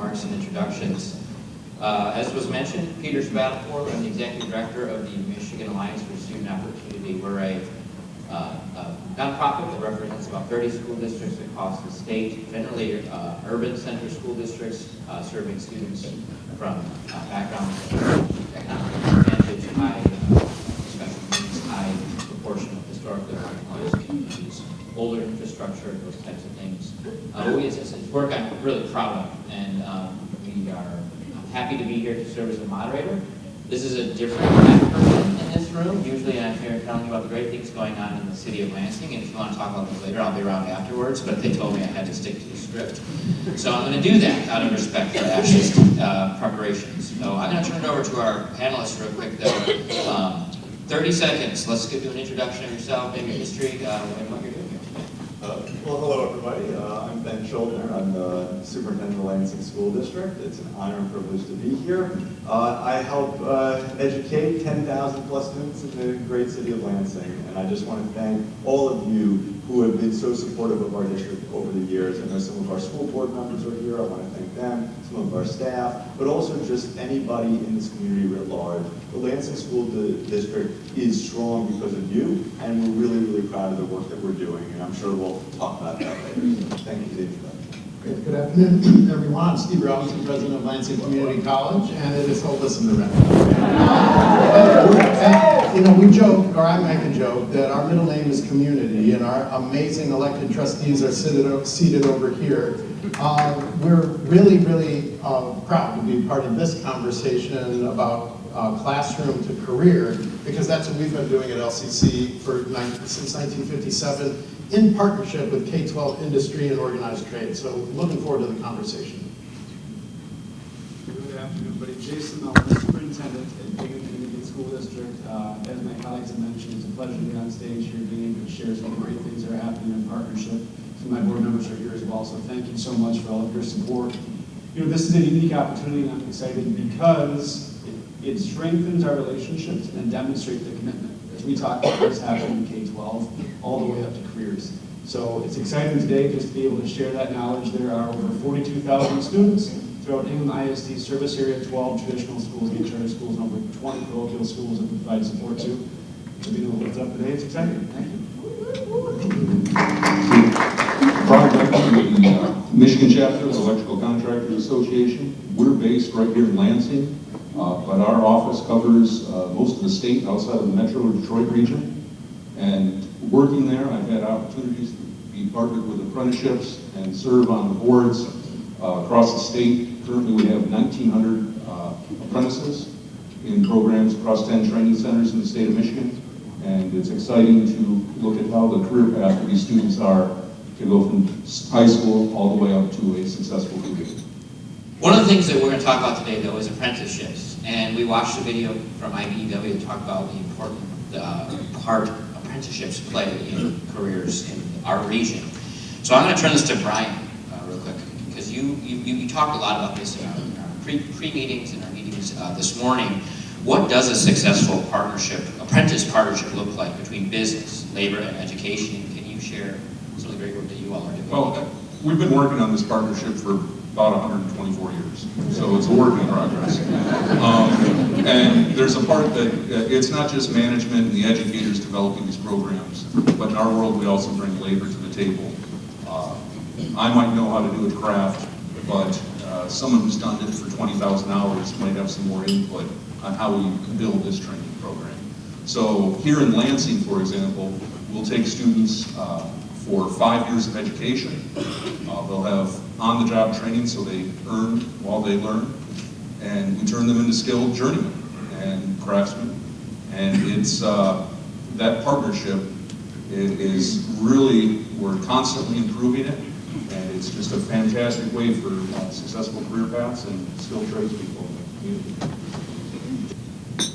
remarks and introductions. As was mentioned, Peter Spadafore, I'm the Executive Director of the Michigan Alliance for Student Opportunity. We're a nonprofit that represents about 30 school districts across the state, generally urban center school districts, serving students from backgrounds of economic advantage, high special needs, high proportion of historically marginalized communities, older infrastructure, those types of things. It's work I'm really proud of, and we are happy to be here to serve as a moderator. This is a different kind of person in this room. Usually I'm here telling you about the great things going on in the city of Lansing, and if you want to talk about this later, I'll be around afterwards, but they told me I had to stick to the script. So I'm going to do that out of respect for Ash's preparations. So I'm going to turn it over to our panelists real quick though. 30 seconds. Let's get to an introduction of yourself, maybe your history, and what you're doing here today. Well, hello everybody. I'm Ben Shuldiner. I'm the Superintendent of the Lansing School District. It's an honor and privilege to be here. I help educate 10,000 plus students in the great city of Lansing, and I just want to thank all of you who have been so supportive of our district over the years. I know some of our school board members are here. I want to thank them, some of our staff, but also just anybody in this community writ large. The Lansing School District is strong because of you, and we're really, really proud of the work that we're doing, and I'm sure we'll talk about that later. So thank you for the introduction. Good afternoon, everyone. I'm Steve Robinson, president of Lansing Community College, and it is listen to you know, we joke, or I make a joke, that our middle name is Community, and our amazing elected trustees are seated over here. We're really, really proud to be part of this conversation about classroom to career, because that's what we've been doing at LCC since 1957, in partnership with K-12 industry and organized trade. So looking forward to the conversation. Good afternoon, everybody. Jason, I'm the superintendent at Ingham School District. As my colleagues have mentioned, it's a pleasure to be on stage here, being able to share some of the great things that are happening in partnership. Some of my board members are here as well, so thank you so much for all of your support. You know, this is a unique opportunity, and I'm excited because it strengthens our relationships and demonstrates the commitment. As we talk about what's happening in K-12, all the way up to careers. So it's exciting today just to be able to share that knowledge. There are over 42,000 students throughout Ingham ISD service area, 12 traditional schools, 8 charter schools, and over 20 parochial schools that we provide support to. So being able to lift up today, it's exciting. Thank you. Brian Beckman with the Michigan Chapter of the Electrical Contractors Association. We're based right here in Lansing, but our office covers most of the state outside of the Metro Detroit region. And working there, I've had opportunities to be partnered with apprenticeships and serve on the boards across the state. Currently, we have 1,900 apprentices in programs across 10 training centers in the state of Michigan. And it's exciting to look at how the career path for these students are to go from high school all the way up to a successful career. One of the things that we're going to talk about today, though, is apprenticeships. And we watched a video from IBEW to talk about the important part apprenticeships play in careers in our region. So I'm going to turn this to Brian real quick, because you talked a lot about this in our pre-meetings and our meetings this morning. What does a successful partnership, apprentice partnership, look like between business, labor, and education? Can you share some of the great work that you all are doing? Well, we've been working on this partnership for about 124 years, so it's a work in progress. And there's a part that it's not just management and the educators developing these programs, but in our world we also bring labor to the table. I might know how to do a craft, but someone who's done it for 20,000 hours might have some more input on how we build this training program. So here in Lansing, for example, we'll take students for 5 years of education. They'll have on-the-job training so they earn while they learn, and we turn them into skilled journeymen and craftsmen. And it's that partnership is really, we're constantly improving it, and it's just a fantastic way for successful career paths and skilled tradespeople in the community.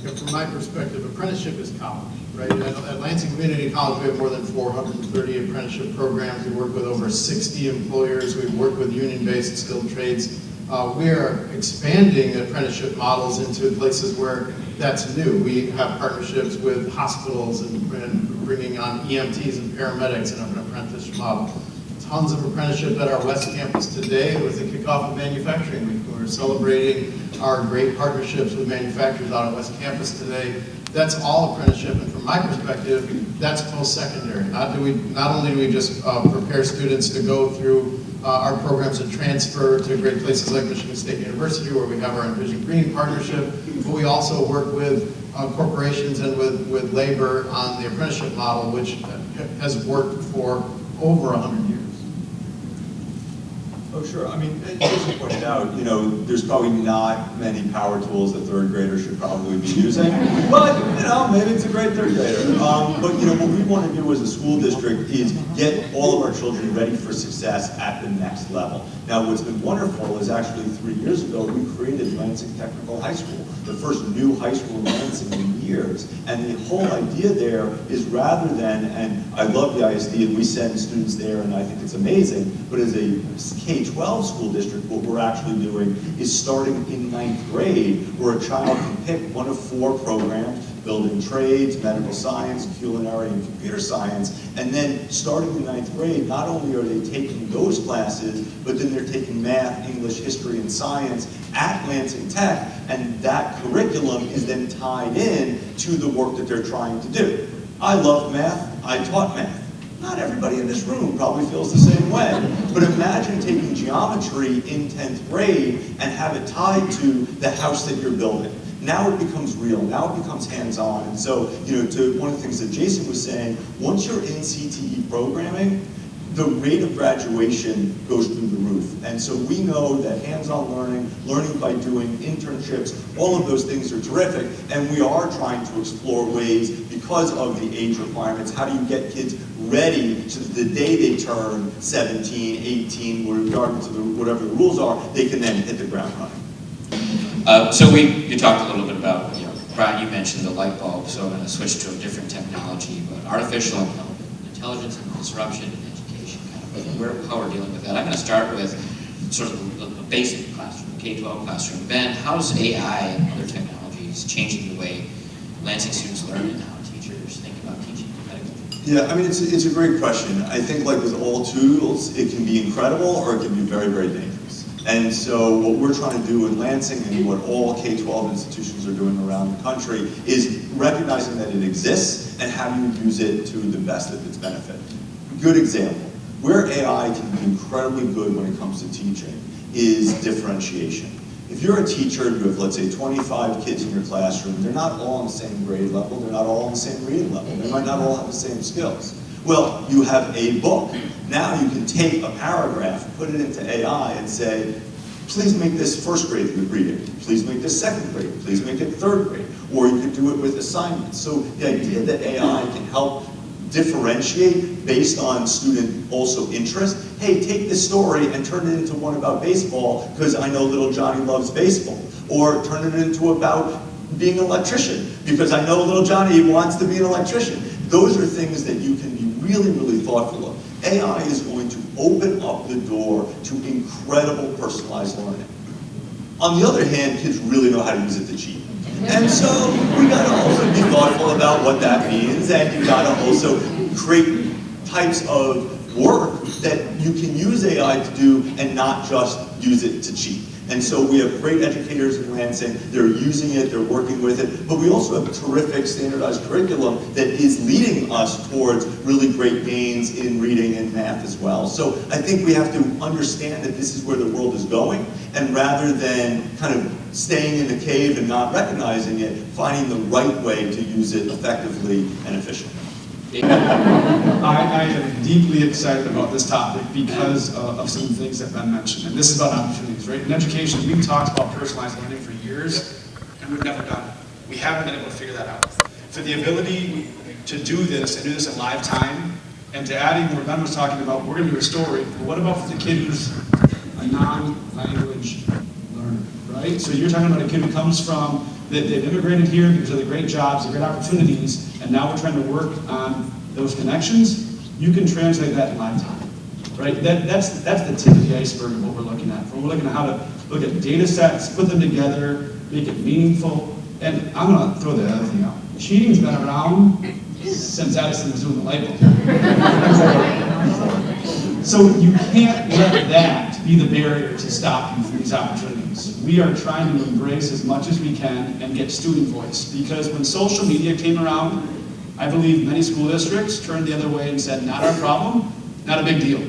From my perspective, apprenticeship is college, right? At Lansing Community College, we have more than 430 apprenticeship programs. We work with over 60 employers. We work with union-based skilled trades. We are expanding apprenticeship models into places where that's new. We have partnerships with hospitals and bringing on EMTs and paramedics in an apprenticeship model. tons of apprenticeship at our West Campus today. It was the kickoff of Manufacturing Week. We're celebrating our great partnerships with manufacturers out at West Campus today. That's all apprenticeship, and from my perspective, that's post-secondary. Not only do we just prepare students to go through our programs of transfer to great places like Michigan State University, where we have our Envision Green partnership, but we also work with corporations and with labor on the apprenticeship model, which has worked for over 100 years. Oh, sure. I mean, as you pointed out, you know, there's probably not many power tools that third graders should probably be using, but, you know, maybe it's a great third grader. But, you know, what we want to do as a school district is get all of our children ready for success at the next level. Now, what's been wonderful is actually 3 years ago, we created Lansing Technical High School, the first new high school in Lansing in years. And the whole idea there is rather than, and I love the ISD and we send students there and I think it's amazing, but as a K-12 school district, what we're actually doing is starting in 9th grade, where a child can pick one of 4 programs, building trades, medical science, culinary, and computer science, and then starting in 9th grade, not only are they taking those classes, but then they're taking math, English, history, and science at Lansing Tech, and that curriculum is then tied in to the work that they're trying to do. I love math, I taught math. Not everybody in this room probably feels the same way, but imagine taking geometry in 10th grade and have it tied to the house that you're building. Now it becomes real, now it becomes hands-on. And so, you know, to one of the things that Jason was saying, once you're in CTE programming, the rate of graduation goes through the roof. And so we know that hands-on learning, learning by doing internships, all of those things are terrific, and we are trying to explore ways, because of the age requirements, how do you get kids ready so that the day they turn 17, 18, regardless of whatever the rules are, they can then hit the ground running. So you talked a little bit about, you know, Brian, you mentioned the light bulb, so I'm going to switch to a different technology, but artificial intelligence and disruption in education, how we're dealing with that. I'm going to start with sort of the basic classroom, K-12 classroom. Ben, how's AI and other technologies changing the way Lansing students learn and how teachers think about teaching pedagogy? Yeah, I mean, it's a great question. I think like with all tools, it can be incredible or it can be very, very dangerous. And so what we're trying to do in Lansing and what all K-12 institutions are doing around the country is recognizing that it exists and how do you use it to the best of its benefit. Good example, where AI can be incredibly good when it comes to teaching is differentiation. If you're a teacher, you have, let's say, 25 kids in your classroom, they're not all on the same grade level, they're not all on the same reading level, they might not all have the same skills. Well, you have a book. Now you can take a paragraph, put it into AI and say, please make this first grade reading, please make this second grade, please make it third grade, or you could do it with assignments. So the idea that AI can help differentiate based on student also interest. Hey, take this story and turn it into one about baseball because I know little Johnny loves baseball. Or turn it into about being an electrician because I know little Johnny wants to be an electrician. Those are things that you can be really, really thoughtful of. AI is going to open up the door to incredible personalized learning. On the other hand, kids really know how to use it to cheat. And so we got to also be thoughtful about what that means, and you got to also create types of work that you can use AI to do and not just use it to cheat. And so we have great educators in Lansing, they're using it, they're working with it, but we also have a terrific standardized curriculum that is leading us towards really great gains in reading and math as well. So I think we have to understand that this is where the world is going, and rather than kind of staying in the cave and not recognizing it, finding the right way to use it effectively and efficiently. I am deeply excited about this topic because of some things that Ben mentioned, and this is about opportunities, right? In education, we've talked about personalized learning for years, and we've never done it. We haven't been able to figure that out. For the ability to do this, and do this in live time, and to add in where Ben was talking about, we're going to do a story, but what about for the kid who's a non-language learner, right? So you're talking about a kid who comes from, they've immigrated here because of the great jobs, the great opportunities, and now we're trying to work on those connections. You can translate that in live time, right? That's the tip of the iceberg of what we're looking at. We're looking at how to look at data sets, put them together, make it meaningful, and I'm going to throw the other thing out. Cheating's been around since Edison was doing the light bulb. So you can't let that be the barrier to stop you from these opportunities. We are trying to embrace as much as we can and get student voice, because when social media came around, I believe many school districts turned the other way and said, not our problem, not a big deal.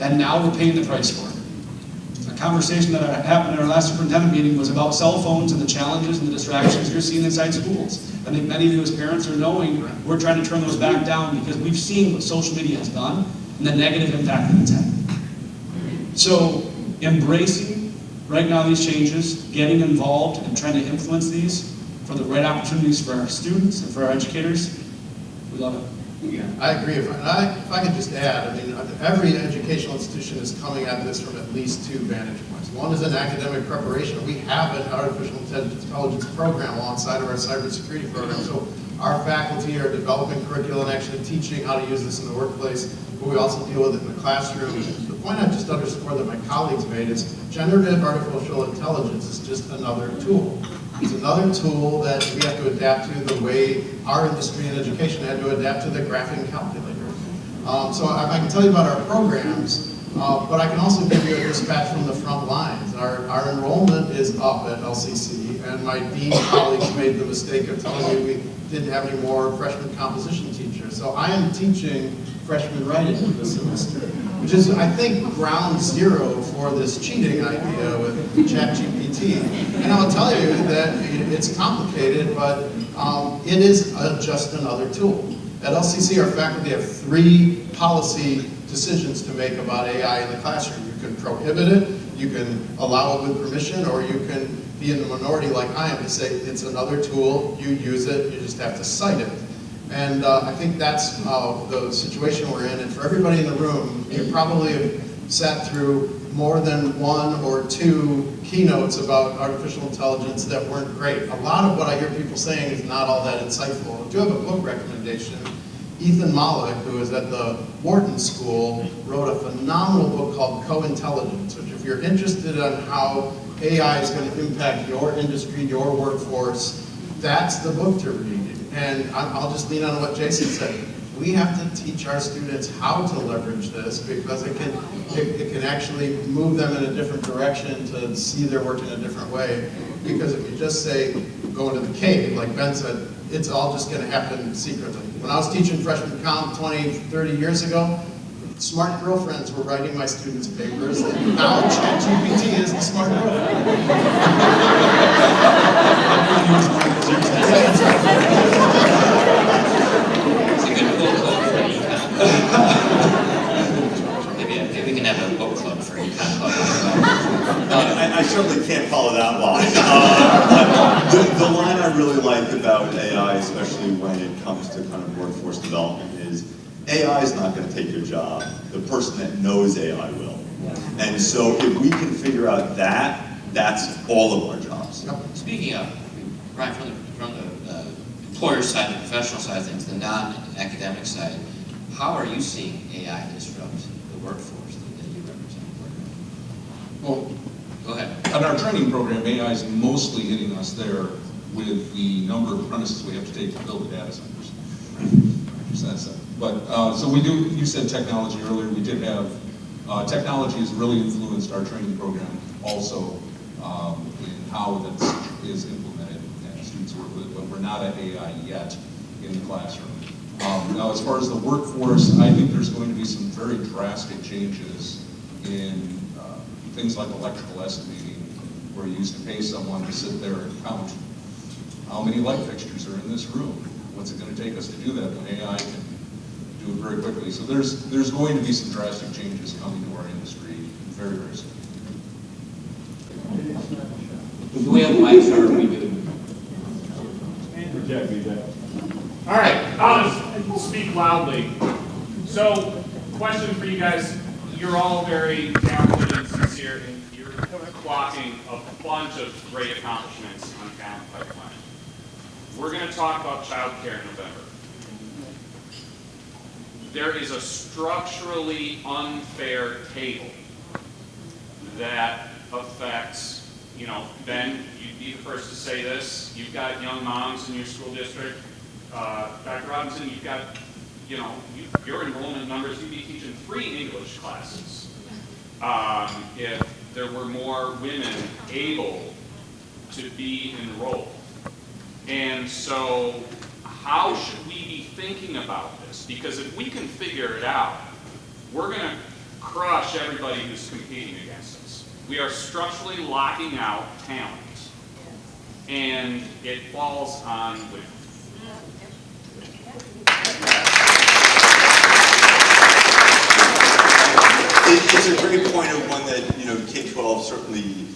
And now we're paying the price for it. A conversation that happened at our last superintendent meeting was about cell phones and the challenges and the distractions you're seeing inside schools. I think many of you as parents are knowing we're trying to turn those back down because we've seen what social media has done and the negative impact that it's had. So embracing right now these changes, getting involved and trying to influence these for the right opportunities for our students and for our educators, we love it. Yeah, I agree. If I could just add, I mean, every educational institution is coming at this from at least two vantage points. One is an academic preparation. We have an artificial intelligence program alongside of our cybersecurity program. So our faculty are developing curriculum and actually teaching how to use this in the workplace, but we also deal with it in the classroom. The point I just underscored that my colleagues made is generative artificial intelligence is just another tool. It's another tool that we have to adapt to the way our industry and education had to adapt to the graphing calculator. So I can tell you about our programs, but I can also give you a dispatch from the front lines. Our enrollment is up at LCC, and my dean colleagues made the mistake of telling me we didn't have any more freshman composition teachers. So I am teaching freshman writing this semester, which is, I think, ground zero for this cheating idea with ChatGPT. And I'll tell you that it's complicated, but it is just another tool. At LCC, our faculty have 3 policy decisions to make about AI in the classroom. You can prohibit it, you can allow it with permission, or you can be in the minority like I am to say it's another tool, you use it, you just have to cite it. And I think that's the situation we're in. And for everybody in the room, you probably have sat through more than 1 or 2 keynotes about artificial intelligence that weren't great. A lot of what I hear people saying is not all that insightful. I do have a book recommendation. Ethan Malik, who is at the Wharton School, wrote a phenomenal book called Co-Intelligence, which if you're interested in how AI is going to impact your industry, your workforce, that's the book to read. And I'll just lean on what Jason said. We have to teach our students how to leverage this because it can actually move them in a different direction to see their work in a different way. Because if you just say, go into the cave, like Ben said, it's all just going to happen secretly. When I was teaching freshman comp 20, 30 years ago, smart girlfriends were writing my students' papers, and now ChatGPT is the smart girlfriend. It's a good book club for Econ. Maybe we can have a book club for Econ Club. I certainly can't follow that line. The line I really like about AI, especially when it comes to kind of workforce development, is AI is not going to take your job. The person that knows AI will. And so if we can figure out that, that's all of our jobs. Speaking of, Brian, from the employer side, the professional side of things, the non-academic side, how are you seeing AI disrupt the workforce that you represent? Well, go ahead. On our training program, AI is mostly hitting us there with the number of apprentices we have to take to build the data centers. But so we do, you said technology earlier, we did have, technology has really influenced our training program also in how that is implemented and students work with it, but we're not at AI yet in the classroom. Now as far as the workforce, I think there's going to be some very drastic changes in things like electrical estimating, where you used to pay someone to sit there and count how many light fixtures are in this room. What's it going to take us to do that when AI can do it very quickly? So there's going to be some drastic changes coming to our industry very, very soon. Do we have mics or are we good? All right, I'll just speak loudly. So, question for you guys. You're all very talented and sincere, and you're clocking a bunch of great accomplishments on Talent Pipeline. We're going to talk about child care in November. There is a structurally unfair table that affects, Ben, you'd be the first to say this. You've got young moms in your school district. Dr. Robinson, you've got you know, your enrollment numbers, you'd be teaching 3 English classes if there were more women able to be enrolled. And so how should we be thinking about this? Because if we can figure it out, we're going to crush everybody who's competing against us. We are structurally locking out talent. And it falls on women. It's a great point, of one that, you know, K-12 certainly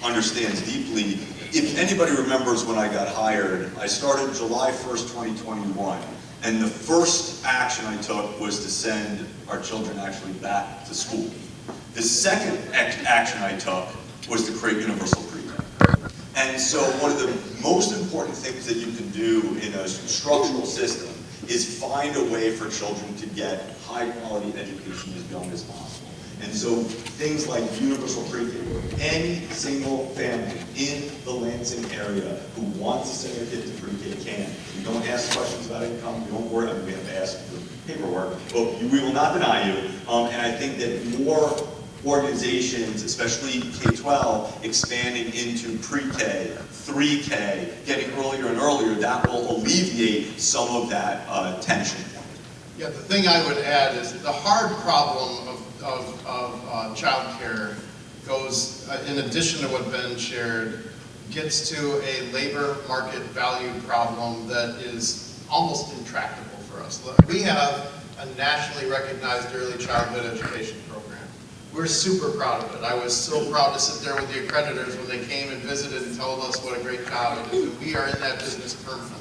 understands deeply. If anybody remembers when I got hired, I started July 1st, 2021, and the first action I took was to send our children actually back to school. The second action I took was to create universal pre-K. And so one of the most important things that you can do in a structural system is find a way for children to get high quality education as young as possible. And so things like universal pre-K, any single family in the Lansing area who wants to send their kid to pre-K can. You don't ask questions about income, you don't worry, I mean, we have to ask for paperwork, but we will not deny you. And I think that more organizations, especially K-12, expanding into pre-K, 3K, getting earlier and earlier, that will alleviate some of that tension. Yeah, the thing I would add is the hard problem of childcare goes, in addition to what Ben shared, gets to a labor market value problem that is almost intractable for us. We have a nationally recognized early childhood education program. We're super proud of it. I was so proud to sit there with the accreditors when they came and visited and told us what a great job it is. And we are in that business permanently.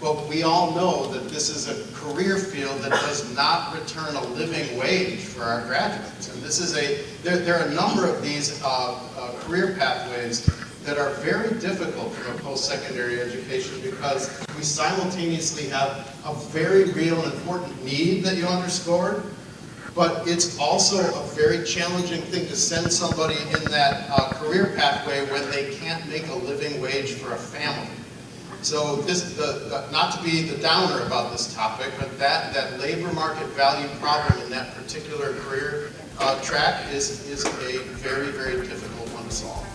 But we all know that this is a career field that does not return a living wage for our graduates. And this is there are a number of these career pathways that are very difficult from a post-secondary education because we simultaneously have a very real and important need that you underscored, but it's also a very challenging thing to send somebody in that career pathway when they can't make a living wage for a family. So this, not to be the downer about this topic, but that labor market value problem in that particular career track is a very, very difficult one to solve.